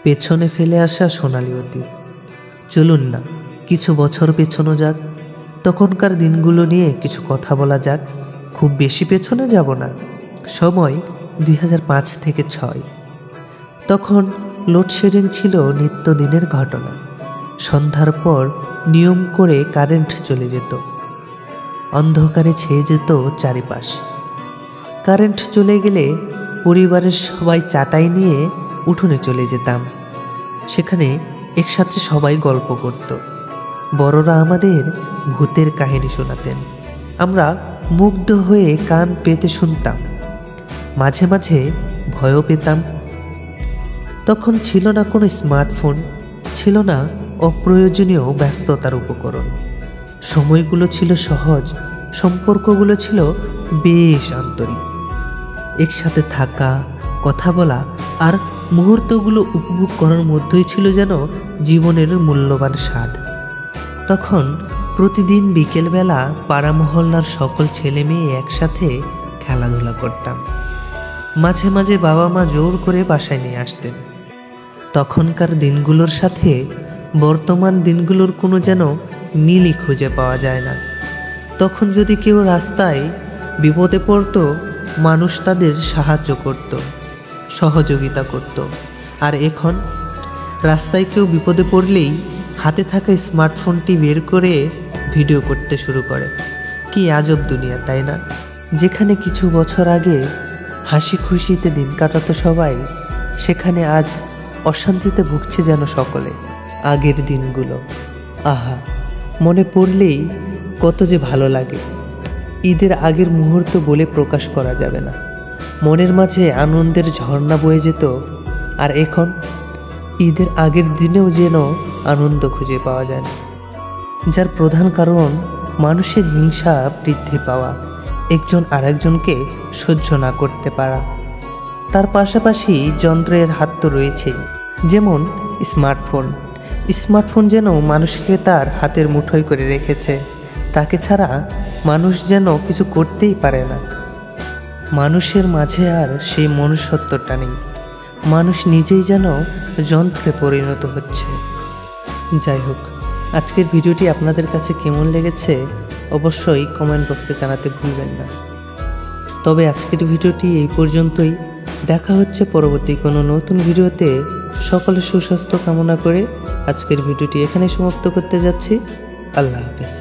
পেছনে ফেলে আসা সোনালি অতীত। চলুন না কিছু বছর পেছনো যাক, তখনকার দিনগুলো নিয়ে কিছু কথা বলা যাক। খুব বেশি পেছনে যাব না, সময় 2005 থেকে 6। তখন লোডশেডিং ছিল নিত্যদিনের ঘটনা। সন্ধ্যার পর নিয়ম করে কারেন্ট চলে যেত, অন্ধকারে ছেয়ে যেত চারিপাশ। কারেন্ট চলে গেলে পরিবারের সবাই চাটাই নিয়ে উঠোনে চলে যেতাম। সেখানে একসাথে সবাই গল্প করত। বড়রা আমাদের ভূতের কাহিনী শোনাতেন, আমরা মুগ্ধ হয়ে কান পেতে শুনতাম, মাঝে মাঝে ভয়ও পেতাম। তখন ছিল না কোনো স্মার্টফোন, ছিল না অপ্রয়োজনীয় ব্যস্ততার উপকরণ। সময়গুলো ছিল সহজ, সম্পর্কগুলো ছিল বেশ আন্তরিক। একসাথে থাকা, কথা বলা আর মুহূর্তগুলো উপভোগ করার মধ্যেই ছিল যেন জীবনের মূল্যবান স্বাদ। তখন প্রতিদিন বিকেলবেলা পাড়া মহল্লার সকল ছেলে মেয়ে একসাথে খেলাধুলা করতাম। মাঝে মাঝে বাবা মা জোর করে বাসায় নিয়ে আসতেন। তখনকার দিনগুলোর সাথে বর্তমান দিনগুলোর কোনো যেন মিলই খুঁজে পাওয়া যায় না। তখন যদি কেউ রাস্তায় বিপদে পড়তো, মানুষ তাদের সাহায্য করত, সহযোগিতা করত। আর এখন রাস্তায় কেউ বিপদে পড়লেই হাতে থাকা স্মার্টফোনটি বের করে ভিডিও করতে শুরু করে। কি আজব দুনিয়া, তাই না? যেখানে কিছু বছর আগে হাসি খুশিতে দিন কাটাতো সবাই, সেখানে আজ অশান্তিতে ভুগছে যেন সকলে। আগের দিনগুলো আহা, মনে পড়লেই কত যে ভালো লাগে। ঈদের আগের মুহূর্ত বলে প্রকাশ করা যাবে না। মনের মাঝে আনন্দের ঝর্ণা বয়ে যেত। আর এখন ঈদের আগের দিনেও যেন আনন্দ খুঁজে পাওয়া যায় না, যার প্রধান কারণ মানুষের হিংসা বৃদ্ধি পাওয়া, একজন আরেকজনকে সহ্য না করতে পারা। তার পাশাপাশি যন্ত্রের হাত তো রয়েছেই, যেমন স্মার্টফোন যেন মানুষকে তার হাতের মুঠোয় করে রেখেছে। তাকে ছাড়া মানুষ যেন কিছু করতেই পারে না। মানুষের মাঝে আর সেই মনুষ্যত্বটা নেই। মানুষ নিজেই যেন যন্ত্রে পরিণত হচ্ছে। যাই হোক, আজকের ভিডিওটি আপনাদের কাছে কেমন লেগেছে অবশ্যই কমেন্ট বক্সে জানাতে ভুলবেন না। তবে আজকের ভিডিওটি এই পর্যন্তই। দেখা হচ্ছে পরবর্তী কোনো নতুন ভিডিওতে। সকলের সুস্বাস্থ্য কামনা করে আজকের ভিডিওটি এখানে সমাপ্ত করতে যাচ্ছি। আল্লাহ হাফেজ।